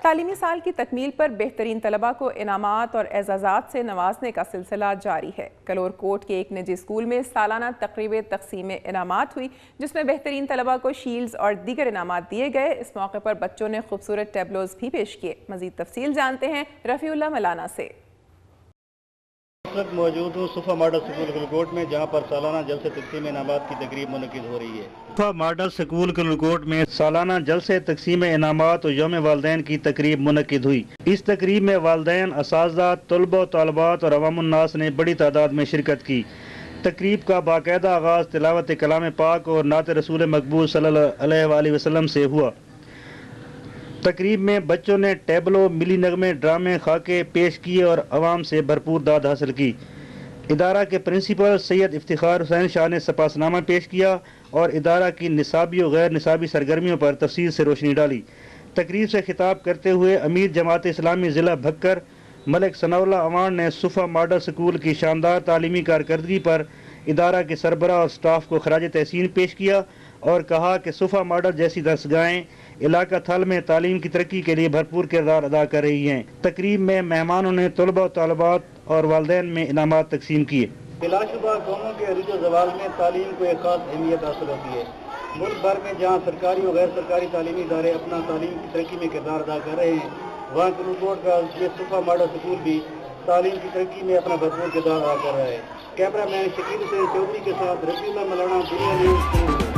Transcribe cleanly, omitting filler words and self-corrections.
تعلیمی سال کی تکمیل پر بہترین طلبہ کو انعامات اور اعزازات سے نوازنے کا سلسلہ جاری ہے۔ کلور کوٹ کے ایک نجی اسکول میں سالانہ تقریب تقسیم انعامات ہوئی، جس میں بہترین طلبہ کو شیلڈز اور دیگر انعامات دیے گئے۔ اس موقع پر بچوں نے خوبصورت ٹیبلوز بھی پیش کیے۔ مزید تفصیل جانتے ہیں رفیع اللہ ملانا سے۔ موجود ہوں صفا ماڈل سکول کلوکوٹ میں، جہاں پر سالانہ جلسہ تقسیم انعامات کی تقریب منعقد ہو رہی ہے۔ صفا ماڈل سکول کلوکوٹ میں سالانہ جلسہ تقسیم انعامات اور یوم والدین کی تقریب منعقد ہوئی۔ اس تقریب میں والدین، اساتذہ، طلبہ و طالبات اور عوام الناس نے بڑی تعداد میں شرکت کی۔ تقریب کا باقاعدہ آغاز تلاوت کلام پاک اور نعت رسول مقبول صلی اللہ علیہ وآلہ وسلم سے ہوا۔ تقریب میں بچوں نے ٹیبلو، ملی نغمے، ڈرامے، خاکے پیش کیے اور عوام سے بھرپور داد حاصل کی۔ ادارہ کے پرنسپل سید افتخار حسین شاہ نے سپاس نامہ پیش کیا اور ادارہ کی نصابی و غیر نصابی سرگرمیوں پر تفصیل سے روشنی ڈالی۔ تقریب سے خطاب کرتے ہوئے امیر جماعت اسلامی ضلع بھکر ملک ثناء اللہ اوان نے صفا ماڈل سکول کی شاندار تعلیمی کارکردگی پر ادارہ کے سربراہ اور سٹاف کو خراج تحسین پیش کیا اور کہا کہ صفا ماڈل جیسی درسگاہیں علاقہ تھل میں تعلیم کی ترقی کے لیے بھرپور کردار ادا کر رہی ہیں۔ تقریب میں مہمانوں نے طلبہ و طالبات اور والدین میں انعامات تقسیم کیے۔ بلا شبہ قوموں کے عروج و زوال میں تعلیم کو ایک خاص اہمیت حاصل ہوتی ہے۔ ملک بھر میں جہاں سرکاری و غیر سرکاری تعلیمی ادارے اپنا تعلیم کی ترقی میں کردار ادا کر رہے ہیں، وہاں کلوکوٹ کا یہ صفا ماڈل سکول بھی تعلیم کی ترقی میں اپنا بھرپور کردار ادا کر رہا ہے۔ کیمرہ مین شکیل حسین چودھری کے ساتھ رفیع اللہ ملانا، دنیا نیوز۔